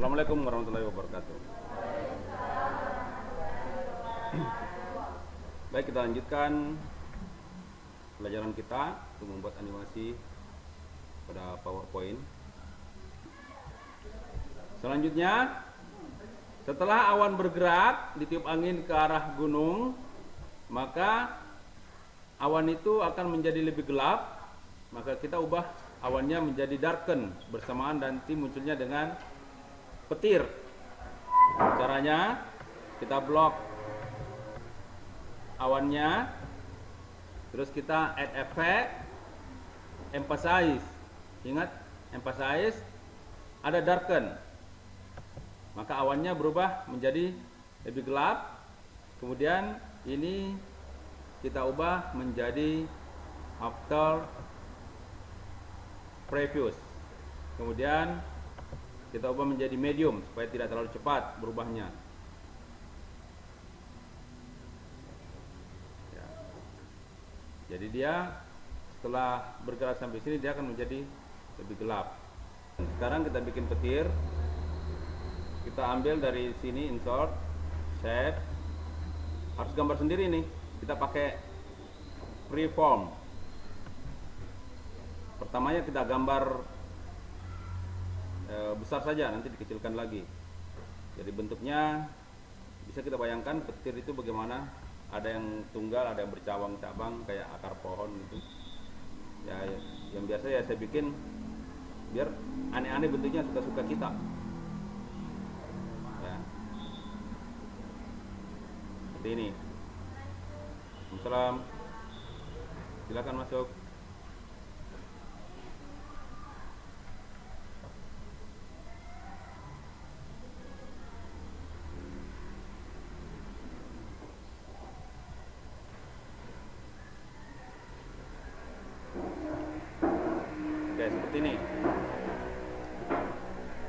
Assalamualaikum warahmatullahi wabarakatuh. Baik, kita lanjutkan pelajaran kita untuk membuat animasi pada PowerPoint. Selanjutnya, setelah awan bergerak ditiup angin ke arah gunung, maka awan itu akan menjadi lebih gelap. Maka kita ubah awannya menjadi darken bersamaan dan nanti munculnya dengan petir. Caranya kita blok awannya, terus kita add effect, emphasize. Ingat, emphasize ada darken, maka awannya berubah menjadi lebih gelap. Kemudian ini kita ubah menjadi after previous. Kemudian kita ubah menjadi medium supaya tidak terlalu cepat berubahnya. Ya. Jadi dia setelah bergerak sampai sini dia akan menjadi lebih gelap. Sekarang kita bikin petir. Kita ambil dari sini insert, shape. Harus gambar sendiri nih. Kita pakai freeform. Pertamanya kita gambar besar saja, nanti dikecilkan lagi. Jadi bentuknya bisa kita bayangkan petir itu bagaimana, ada yang tunggal, ada yang bercabang-cabang kayak akar pohon gitu. Ya, yang biasa ya saya bikin biar aneh-aneh bentuknya, suka-suka kita. Ya. Seperti ini. Assalam. Silakan masuk. Seperti ini.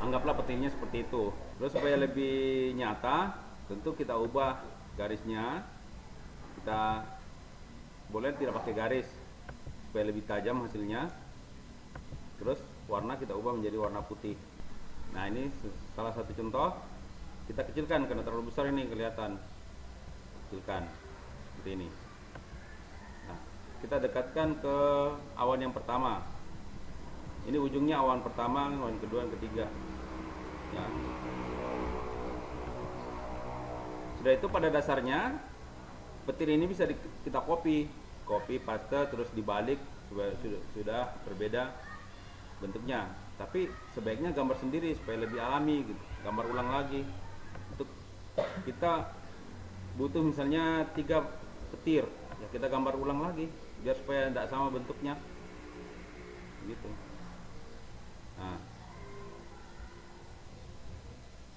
Anggaplah petirnya seperti itu. Terus supaya lebih nyata, tentu kita ubah garisnya. Kita boleh tidak pakai garis supaya lebih tajam hasilnya. Terus warna kita ubah menjadi warna putih. Nah, ini salah satu contoh. Kita kecilkan karena terlalu besar ini kelihatan. Kecilkan seperti ini. Nah, kita dekatkan ke awan yang pertama. Ini ujungnya awan pertama, awan kedua, yang ketiga. Ya. Sudah itu pada dasarnya petir ini bisa kita copy paste, terus dibalik sudah berbeda bentuknya. Tapi sebaiknya gambar sendiri supaya lebih alami gitu. Gambar ulang lagi. Untuk kita butuh misalnya 3 petir, ya kita gambar ulang lagi biar supaya tidak sama bentuknya. Gitu. Nah,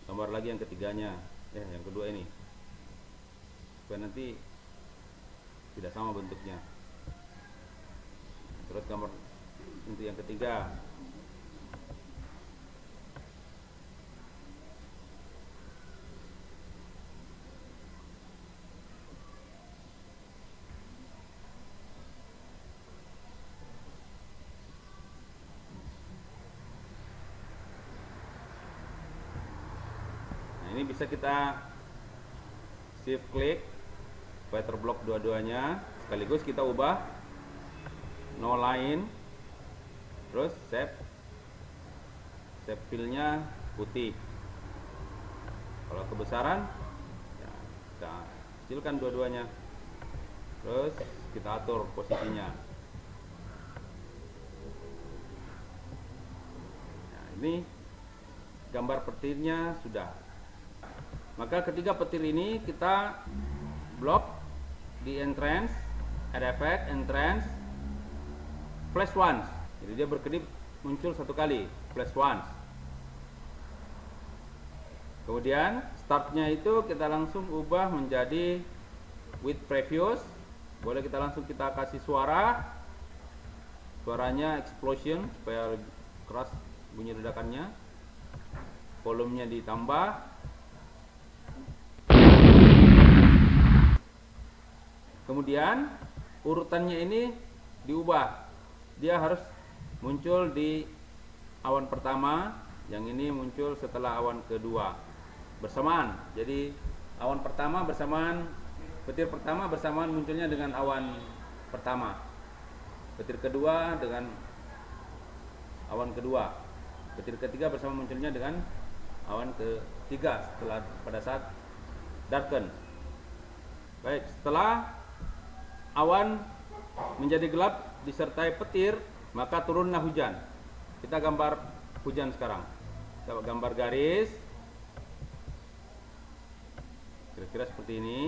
gambar lagi yang ketiganya, yang kedua ini, supaya nanti tidak sama bentuknya. Terus gambar untuk yang ketiga. Ini bisa kita shift klik supaya terblok dua-duanya, sekaligus kita ubah no line, terus shape fillnya putih. Kalau kebesaran ya, kita kecilkan dua-duanya, terus kita atur posisinya. Nah, ini gambar petirnya sudah. Maka ketiga petir ini kita blok di entrance, add effect, entrance, flash once. Jadi dia berkedip muncul satu kali, flash once. Kemudian startnya itu kita langsung ubah menjadi with previous. Boleh kita langsung kita kasih suaranya explosion supaya lebih keras bunyi ledakannya. Volumenya ditambah. Kemudian urutannya ini diubah. Dia harus muncul di awan pertama, Yang ini muncul setelah awan kedua bersamaan. Jadi awan pertama bersamaan, petir pertama bersamaan munculnya dengan awan pertama, petir kedua dengan awan kedua, petir ketiga bersama munculnya dengan awan ketiga setelah pada saat darken. Baik, setelah awan menjadi gelap disertai petir, maka turunlah hujan. Kita gambar hujan sekarang. Kita gambar garis kira-kira seperti ini.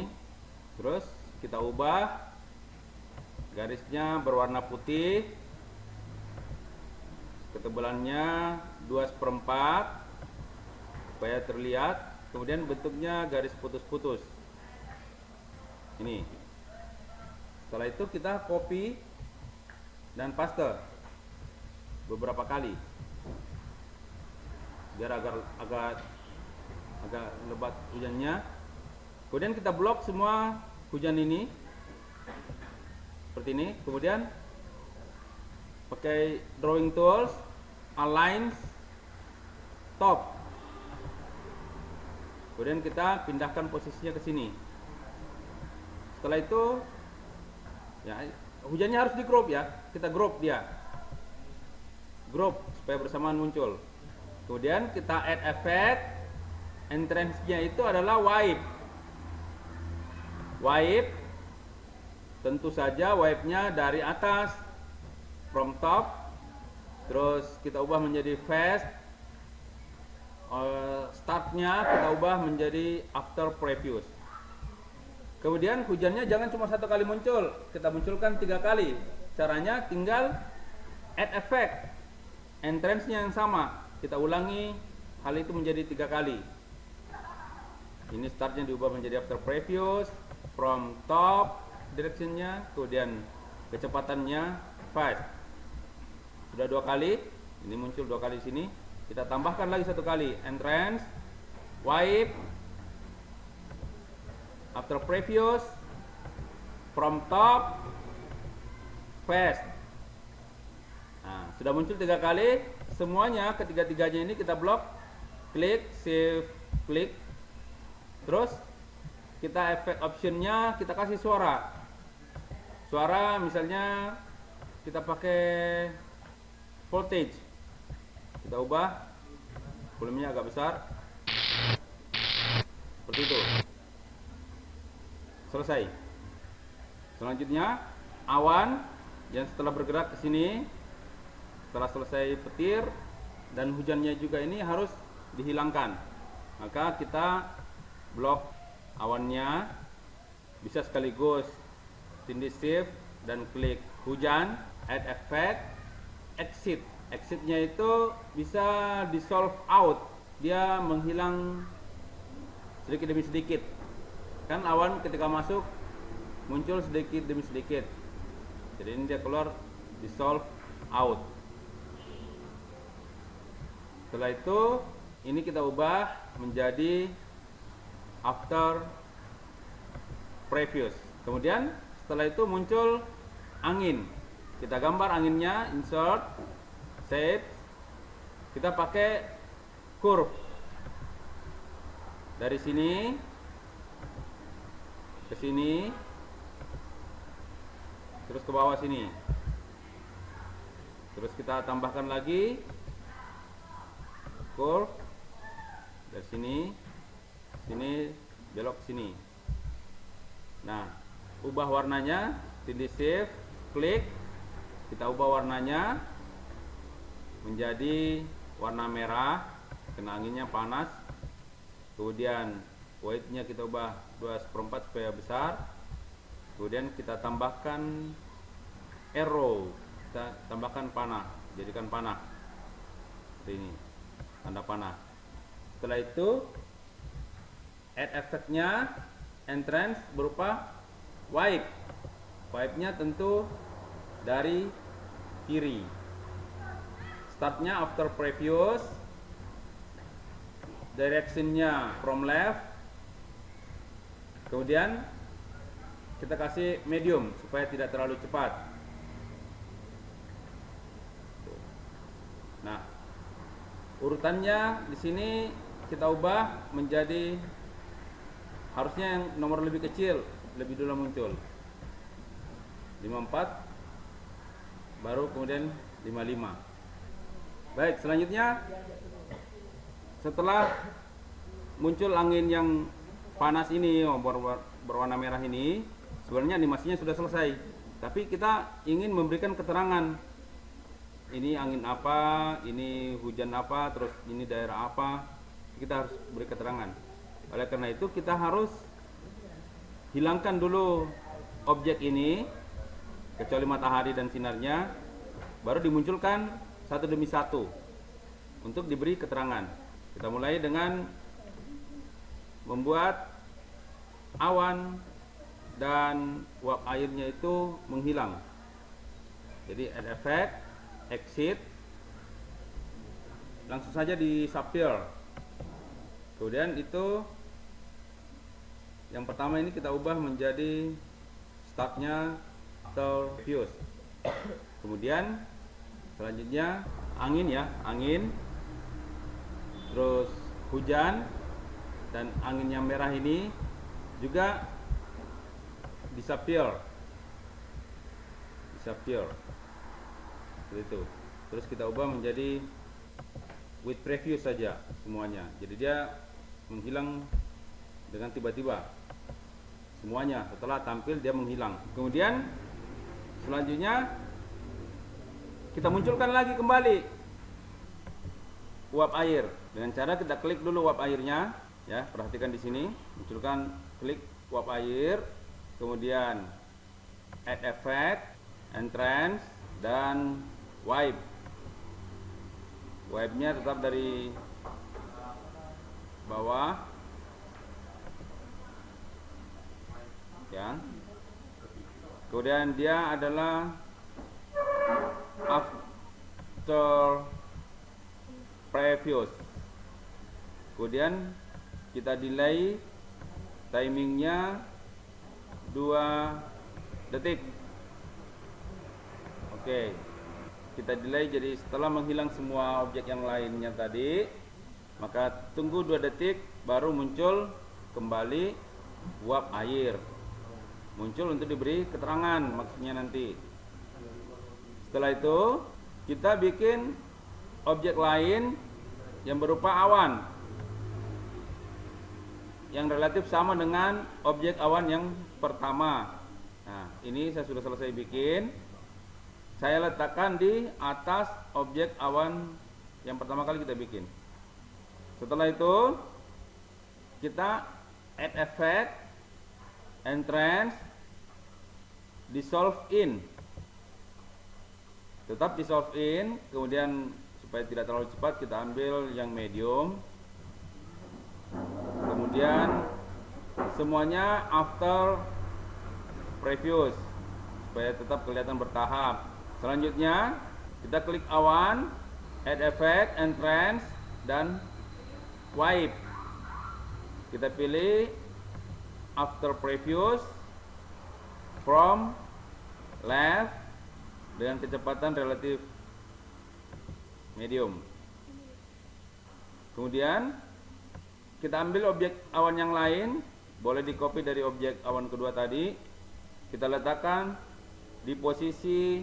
Terus kita ubah garisnya berwarna putih, ketebalannya 2/4 supaya terlihat. Kemudian bentuknya garis putus-putus ini. Setelah itu kita copy dan paste beberapa kali biar agak lebat hujannya. Kemudian kita blok semua hujan ini seperti ini. Kemudian pakai drawing tools, align top. Kemudian kita pindahkan posisinya ke sini. Setelah itu ya, hujannya harus di crop ya. Kita crop dia, crop supaya bersamaan muncul. Kemudian kita add effect. Entrance-nya itu adalah wipe. Wipe, tentu saja wipe-nya dari atas, from top. Terus kita ubah menjadi fast. Startnya kita ubah menjadi after previous. Kemudian hujannya jangan cuma satu kali muncul, kita munculkan 3 kali. Caranya tinggal add effect, entrance-nya yang sama, kita ulangi hal itu menjadi 3 kali. Ini startnya diubah menjadi after previous, from top directionnya, kemudian kecepatannya fast. Sudah 2 kali, ini muncul 2 kali di sini. Kita tambahkan lagi 1 kali, entrance, wipe, after previous, from top, fast. Nah, sudah muncul 3 kali. Semuanya, ketiga-tiganya ini kita blok, klik, save, klik. Terus kita efek optionnya kita kasih suara. Suara misalnya kita pakai voltage. Kita ubah volumenya agak besar. Seperti itu. Selesai. Selanjutnya awan yang setelah bergerak ke sini, setelah selesai petir dan hujannya juga ini harus dihilangkan. Maka kita blok awannya, bisa sekaligus tindih shift dan klik hujan, add effect, exit. Exitnya itu bisa dissolve out, dia menghilang sedikit demi sedikit. Kan awan ketika masuk muncul sedikit demi sedikit. Jadi ini dia keluar, dissolve out. Setelah itu ini kita ubah menjadi after previous. Kemudian setelah itu muncul angin. Kita gambar anginnya, insert, save. Kita pakai curve. Dari sini ke sini, terus ke bawah sini. Terus kita tambahkan lagi curve dari sini, sini belok sini. Nah, ubah warnanya, tindih shift, klik, kita ubah warnanya menjadi warna merah, kena anginnya panas. Kemudian white-nya kita ubah 2/4 supaya besar. Kemudian kita tambahkan arrow, kita tambahkan panah, jadikan panah seperti ini, tanda panah. Setelah itu add efeknya, entrance berupa wipe. Wipe-nya tentu dari kiri. Startnya after previous, directionnya from left. Kemudian kita kasih medium supaya tidak terlalu cepat. Nah, Urutannya di sini kita ubah menjadi, harusnya yang nomor lebih kecil lebih dulu muncul. 54 baru kemudian 55. Baik, selanjutnya setelah muncul angin yang panas ini, berwarna merah ini, sebenarnya animasinya sudah selesai. Tapi kita ingin memberikan keterangan. Ini angin apa, ini hujan apa, terus ini daerah apa. Kita harus beri keterangan. Oleh karena itu kita harus hilangkan dulu objek ini, kecuali matahari dan sinarnya, baru dimunculkan satu demi satu untuk diberi keterangan. Kita mulai dengan membuat awan dan uap airnya itu menghilang. Jadi add effect, exit, langsung saja disappear. Kemudian itu yang pertama ini kita ubah menjadi startnya after fuse. Kemudian selanjutnya angin ya, angin, terus hujan, dan angin yang merah ini juga disappear. Seperti itu. Terus kita ubah menjadi with preview saja semuanya. Jadi dia menghilang dengan tiba-tiba semuanya. Setelah tampil dia menghilang. Kemudian selanjutnya kita munculkan lagi kembali uap air dengan cara kita klik dulu uap airnya ya. Perhatikan di sini, munculkan, klik uap air, kemudian add effect, entrance, dan wipe. Wipe-nya tetap dari bawah ya. Kemudian dia adalah after previous. Kemudian kita delay timingnya 2 detik. Oke, kita delay, jadi setelah menghilang semua objek yang lainnya tadi, maka tunggu 2 detik baru muncul kembali uap air. Muncul untuk diberi keterangan maksudnya nanti. Setelah itu kita bikin objek lain yang berupa awan, yang relatif sama dengan objek awan yang pertama. Nah, ini saya sudah selesai bikin. Saya letakkan di atas objek awan yang pertama kali kita bikin. Setelah itu kita add effect, entrance, dissolve in. Tetap dissolve in. Kemudian supaya tidak terlalu cepat kita ambil yang medium. Kemudian semuanya after previous supaya tetap kelihatan bertahap. Selanjutnya kita klik awan, add effect, entrance, dan wipe. Kita pilih after previous from left dengan kecepatan relatif medium. Kemudian kita ambil objek awan yang lain, boleh di copy dari objek awan kedua tadi. Kita letakkan di posisi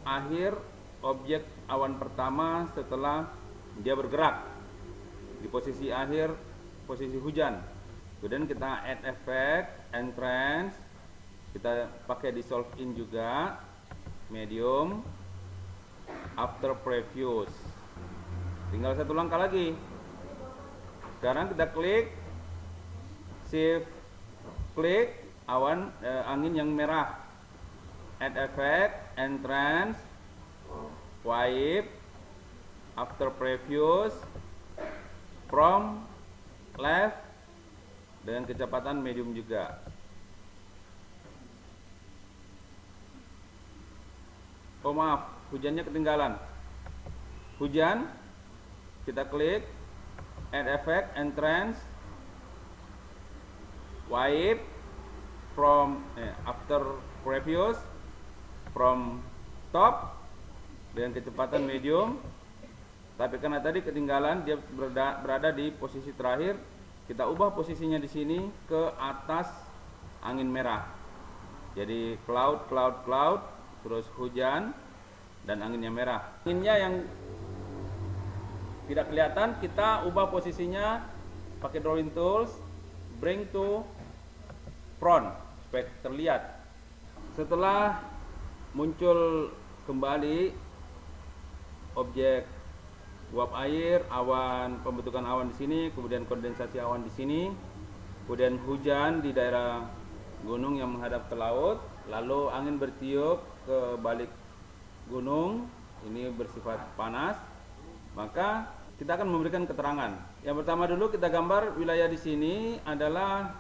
akhir objek awan pertama setelah dia bergerak, di posisi akhir posisi hujan. Kemudian kita add effect, entrance, kita pakai dissolve in juga, medium, after previous. Tinggal satu langkah lagi. Sekarang kita klik shift, klik awan angin yang merah, add effect, entrance, wipe, after previous, from left dengan kecepatan medium juga. Oh maaf, hujannya ketinggalan. Hujan, kita klik add effect, entrance, wipe, from after previous, from top dengan kecepatan medium, Tapi karena tadi ketinggalan, dia berada di posisi terakhir, kita ubah posisinya di sini ke atas angin merah. Jadi cloud, terus hujan dan anginnya merah. Anginnya yang tidak kelihatan, kita ubah posisinya pakai drawing tools, bring to front supaya terlihat. Setelah muncul kembali objek uap air, awan, pembentukan awan di sini, kemudian kondensasi awan di sini, kemudian hujan di daerah gunung yang menghadap ke laut, lalu angin bertiup ke balik gunung, ini bersifat panas, maka kita akan memberikan keterangan. Yang pertama dulu kita gambar wilayah di sini adalah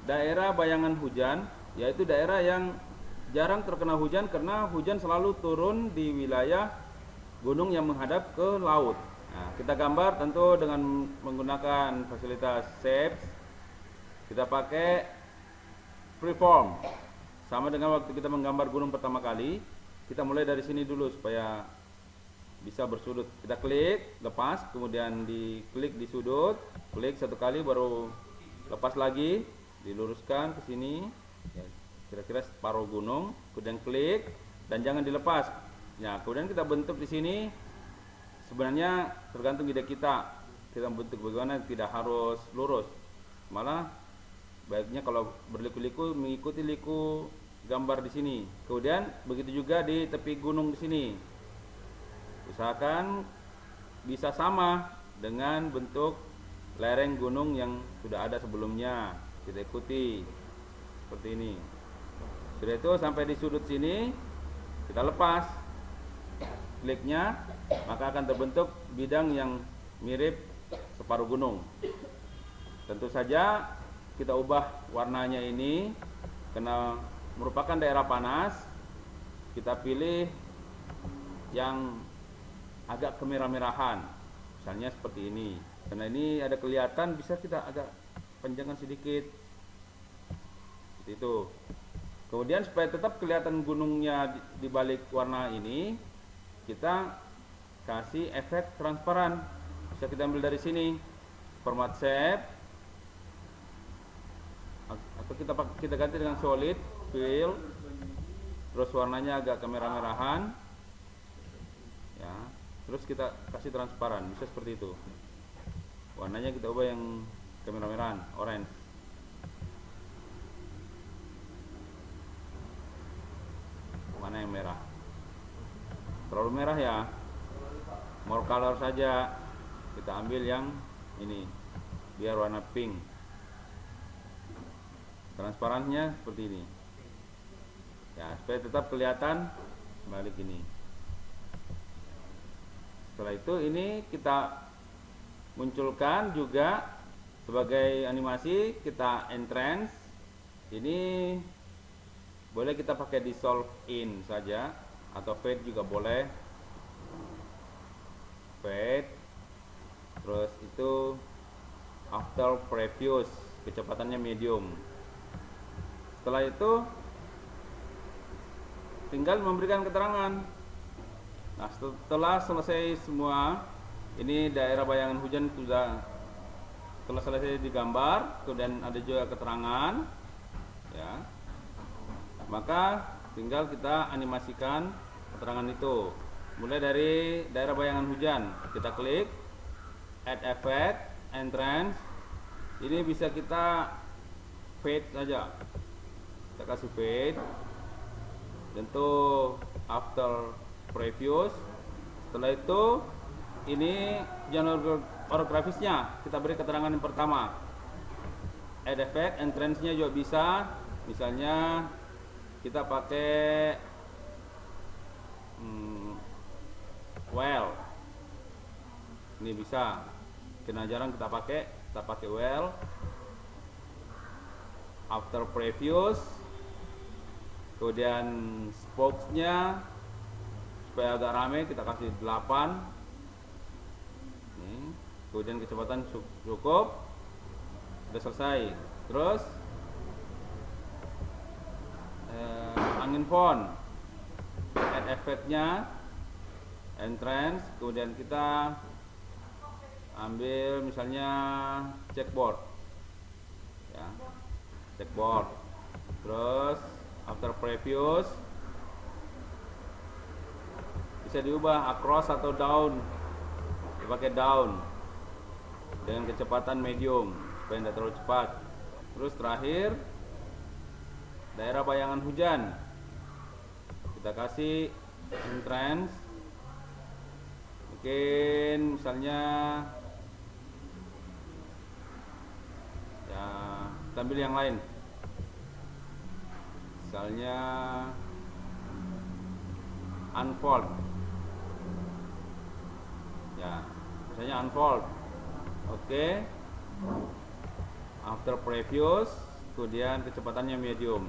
daerah bayangan hujan, yaitu daerah yang jarang terkena hujan karena hujan selalu turun di wilayah gunung yang menghadap ke laut. Nah, kita gambar tentu dengan menggunakan fasilitas shapes. Kita pakai freeform. Sama dengan waktu kita menggambar gunung pertama kali, kita mulai dari sini dulu supaya bisa bersudut. Kita klik, lepas, kemudian diklik di sudut, klik satu kali baru lepas lagi, diluruskan ke sini. Ya, kira-kira separuh gunung, kemudian klik dan jangan dilepas. Ya, kemudian kita bentuk di sini. Sebenarnya tergantung ide kita bentuk bagaimana, tidak harus lurus. Malah baiknya kalau berliku-liku mengikuti liku gambar di sini. Kemudian begitu juga di tepi gunung di sini. Usahakan bisa sama dengan bentuk lereng gunung yang sudah ada sebelumnya. Kita ikuti seperti ini. Sudah itu sampai di sudut sini, kita lepas kliknya, maka akan terbentuk bidang yang mirip separuh gunung. Tentu saja kita ubah warnanya ini karena merupakan daerah panas. Kita pilih yang agak kemerah-merahan, misalnya seperti ini. Karena ini ada kelihatan, bisa kita agak panjangkan sedikit seperti itu. Kemudian supaya tetap kelihatan gunungnya di balik warna ini, kita kasih efek transparan. Bisa kita ambil dari sini, format shape, atau kita ganti dengan solid fill, terus warnanya agak kemerah-merahan, ya. Terus kita kasih transparan, bisa seperti itu. Warnanya kita ubah yang kemerah-merahan, orange. Mana yang merah? Terlalu merah ya, more color saja. Kita ambil yang ini biar warna pink. Transparannya seperti ini ya, supaya tetap kelihatan balik ini. Setelah itu ini kita munculkan juga sebagai animasi. Kita entrance ini boleh kita pakai dissolve in saja atau fade juga boleh. Fade, terus itu after previous, kecepatannya medium. Setelah itu tinggal memberikan keterangan. Nah, setelah selesai semua, ini daerah bayangan hujan sudah telah selesai digambar, kemudian ada juga keterangan, ya. Maka tinggal kita animasikan keterangan itu. Mulai dari daerah bayangan hujan, kita klik add effect, entrance. Ini bisa kita fade saja. Kita kasih fade. Tentu after previous. Setelah itu ini genre orografisnya kita beri keterangan yang pertama. Add effect, entrance-nya juga bisa. Misalnya kita pakai well, ini bisa. Karena jarang kita pakai well. After previous, kemudian spokesnya supaya agak rame kita kasih 8. Nih, kemudian kecepatan cukup, sudah selesai. Terus angin font, add efeknya, entrance, kemudian kita ambil misalnya checkboard ya, checkboard. Terus after previous bisa diubah across atau down, dipakai down dengan kecepatan medium supaya tidak terlalu cepat. Terus terakhir daerah bayangan hujan, kita kasih entrance, mungkin misalnya ya, kita ambil yang lain, misalnya unfold ya, misalnya unfold. Oke. After previous, kemudian kecepatannya medium.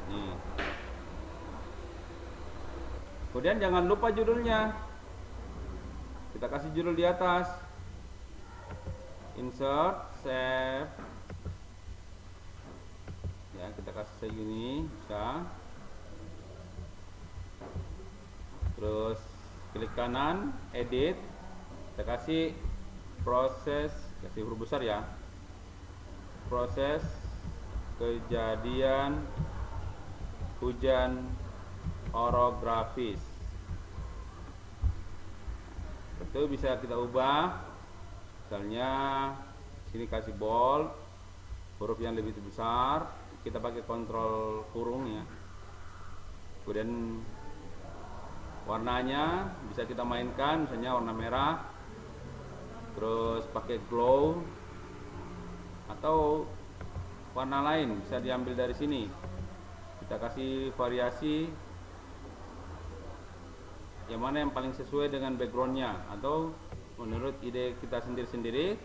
Nih. Kemudian jangan lupa judulnya, kita kasih judul di atas. Insert, save ya, kita kasih segini bisa. Terus klik kanan, edit, kita kasih proses, kasih huruf besar ya, proses kejadian hujan orografis. Itu bisa kita ubah, misalnya sini kasih bold, huruf yang lebih besar, kita pakai kontrol kurung ya. Kemudian warnanya bisa kita mainkan, misalnya warna merah, terus pakai glow atau warna lain bisa diambil dari sini. Kita kasih variasi yang mana yang paling sesuai dengan backgroundnya atau menurut ide kita sendiri-sendiri.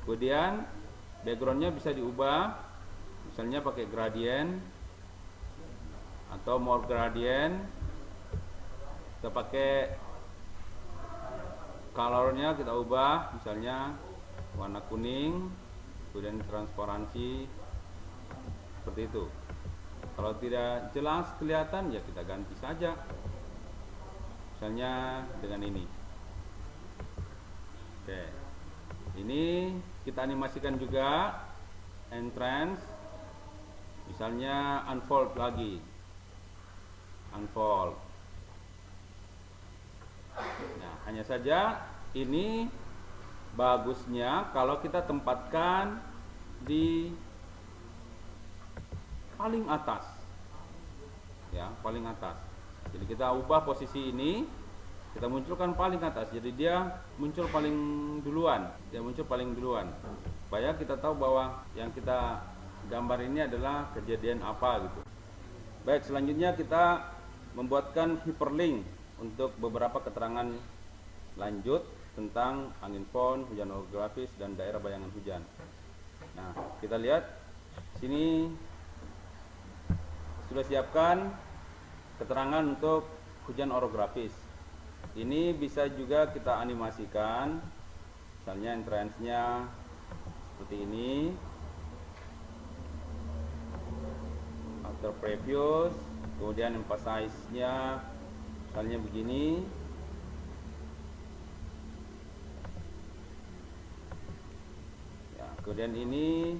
Kemudian backgroundnya bisa diubah, misalnya pakai gradient atau more gradient. Kita pakai colornya, kita ubah misalnya warna kuning, kemudian transparansi seperti itu. Kalau tidak jelas kelihatan ya kita ganti saja, misalnya dengan ini. Oke, ini kita animasikan juga entrance, misalnya unfold lagi, unfold. Nah, hanya saja ini bagusnya kalau kita tempatkan di paling atas ya, paling atas. Jadi kita ubah posisi ini, kita munculkan paling atas, jadi dia muncul paling duluan, supaya kita tahu bahwa yang kita gambar ini adalah kejadian apa gitu. Baik, selanjutnya kita membuatkan hyperlink untuk beberapa keterangan lanjut tentang angin fon, hujan orografis, dan daerah bayangan hujan. Nah, kita lihat sini sudah siapkan keterangan untuk hujan orografis. Ini bisa juga kita animasikan, misalnya entrance-nya seperti ini, after previous, kemudian emphasize-nya misalnya begini. Ya, kemudian ini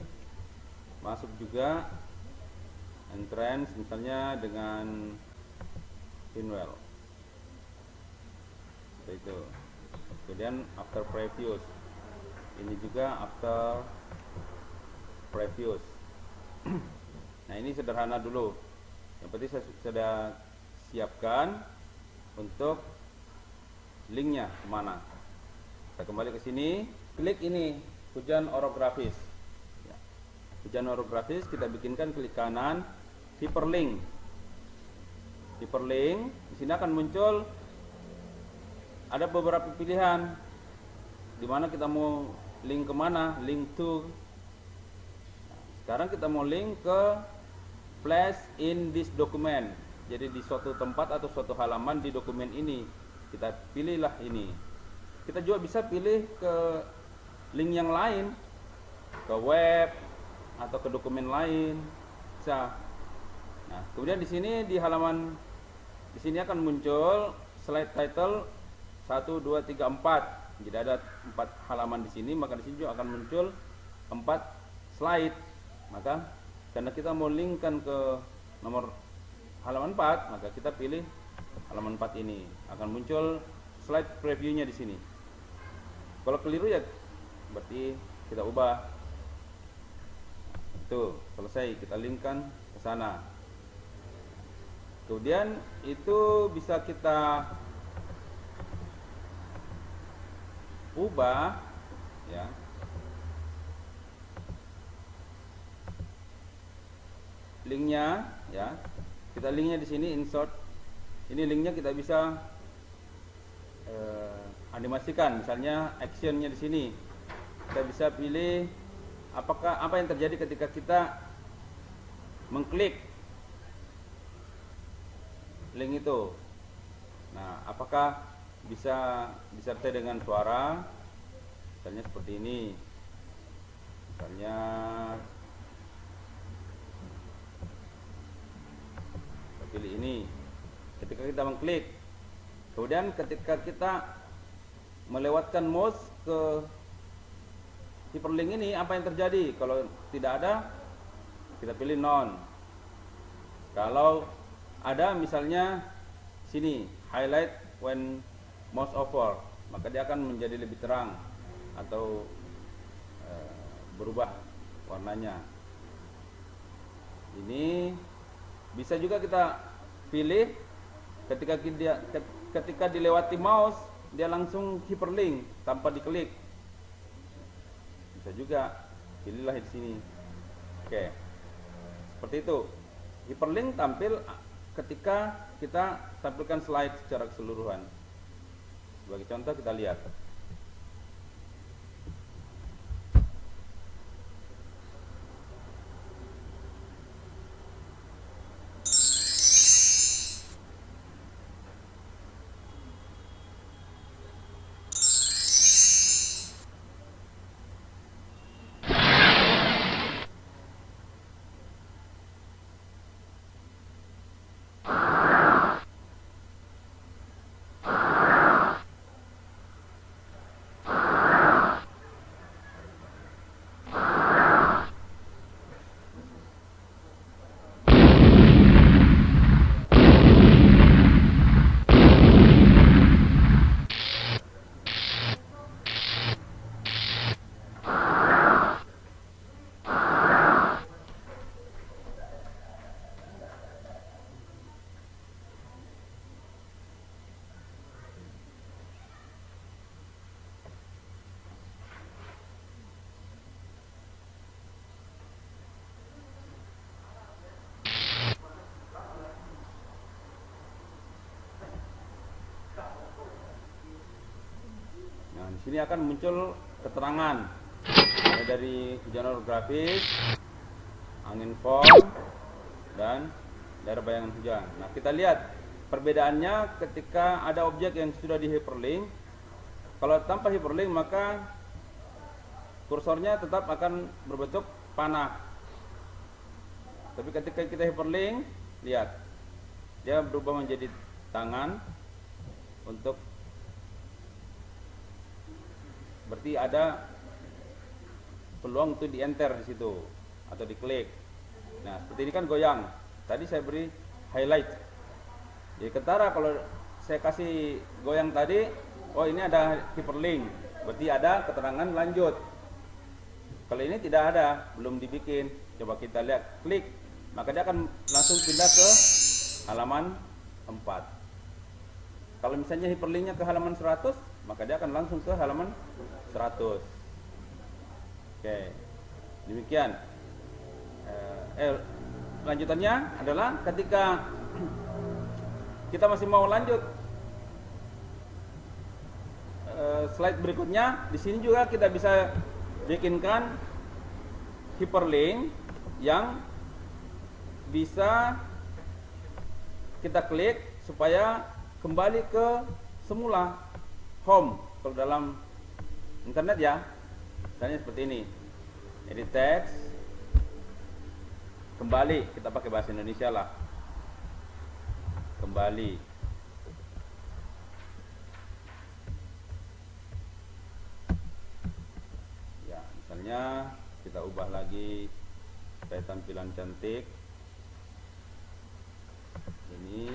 masuk juga entrance misalnya dengan pinwheel. Seperti itu. Kemudian after previous. Ini juga after previous. Nah, ini sederhana dulu. Yang penting saya sudah siapkan untuk linknya kemana. Kita kembali ke sini, klik ini hujan orografis ya. Hujan orografis kita bikinkan, klik kanan, hyperlink. Hyperlink di sini akan muncul ada beberapa pilihan dimana kita mau link kemana, link to. Sekarang kita mau link ke place in this document. Jadi di suatu tempat atau suatu halaman di dokumen ini, kita pilihlah ini. Kita juga bisa pilih ke link yang lain, ke web atau ke dokumen lain, bisa. Nah, kemudian di sini di halaman di sini akan muncul slide title 1, 2, 3, 4. Jadi ada 4 halaman di sini, maka di sini juga akan muncul 4 slide. Maka karena kita mau linkkan ke nomor halaman 4, maka kita pilih halaman 4 ini. Akan muncul slide previewnya di sini. Kalau keliru ya berarti kita ubah. Itu selesai, kita linkkan ke sana. Kemudian itu bisa kita ubah ya. Linknya ya. Kita linknya di sini insert. Ini linknya kita bisa animasikan, misalnya actionnya di sini. Kita bisa pilih apa yang terjadi ketika kita mengklik link itu. Nah, apakah bisa disertai dengan suara? Misalnya seperti ini. Misalnya kita pilih ini. Ketika kita mengklik, kemudian ketika kita melewatkan mouse ke hyperlink ini, apa yang terjadi? Kalau tidak ada, kita pilih none. Kalau ada, misalnya sini highlight when mouse over, maka dia akan menjadi lebih terang atau berubah warnanya. Ini bisa juga kita pilih ketika dilewati mouse dia langsung hyperlink tanpa diklik. Bisa juga, pilihlah di sini. Oke, seperti itu. Hyperlink tampil ketika kita tampilkan slide secara keseluruhan. Sebagai contoh kita lihat. Di sini akan muncul keterangan dari hujan orografis, angin fog, dan daerah bayangan hujan. Nah, kita lihat perbedaannya ketika ada objek yang sudah di hyperlink. Kalau tanpa hyperlink, maka kursornya tetap akan berbentuk panah. Tapi ketika kita hyperlink, lihat, dia berubah menjadi tangan untuk, berarti ada peluang untuk di enter di situ atau diklik. Nah, seperti ini kan goyang. Tadi saya beri highlight. Jadi ketara kalau saya kasih goyang tadi, oh ini ada hyperlink, berarti ada keterangan lanjut. Kalau ini tidak ada, belum dibikin. Coba kita lihat, klik, maka dia akan langsung pindah ke halaman 4. Kalau misalnya hyperlinknya ke halaman 100, maka dia akan langsung ke halaman 100. Oke, demikian. Lanjutannya adalah ketika kita masih mau lanjut slide berikutnya, di sini juga kita bisa bikinkan hyperlink yang bisa kita klik supaya kembali ke semula home kalau dalam internet ya. Misalnya seperti ini, edit text, kembali, kita pakai bahasa Indonesia lah, kembali. Misalnya kita ubah lagi supaya tampilan cantik. Ini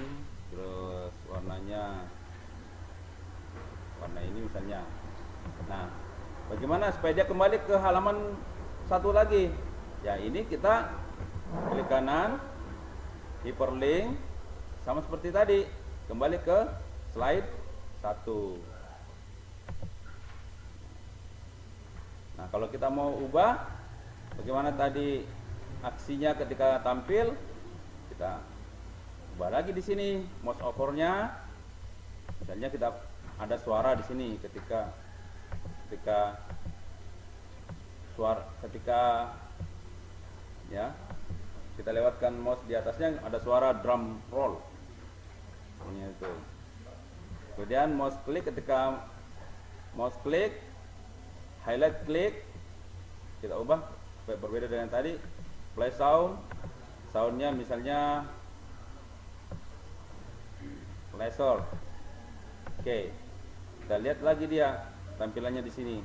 terus warnanya warna ini misalnya. Nah, bagaimana supaya dia kembali ke halaman satu lagi? Ya, ini kita klik kanan, hyperlink, sama seperti tadi, kembali ke slide 1. Nah, kalau kita mau ubah bagaimana tadi aksinya ketika tampil, kita ubah lagi di sini mouse over-nya. Misalnya kita ada suara di sini ketika ya kita lewatkan mouse di atasnya, ada suara drum roll. Ini itu. Kemudian mouse klik, ketika mouse klik, highlight klik, kita ubah supaya berbeda dengan tadi. Play sound, soundnya misalnya laser. Oke, kita lihat lagi dia tampilannya di sini.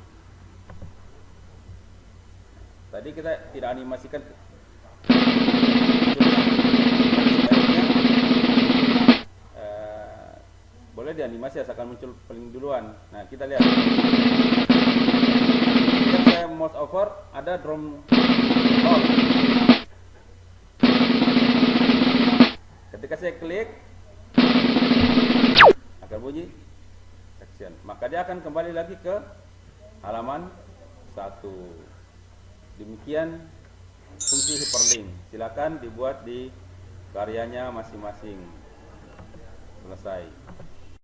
Tadi kita tidak animasikan, boleh dianimasi asalkan muncul paling duluan. Nah, kita lihat. Ketika saya mouse over, ada drum roll. Ketika saya klik, akan bunyi action. Maka dia akan kembali lagi ke halaman 1. Demikian fungsi hyperlink. Silakan dibuat di karyanya masing-masing. Selesai.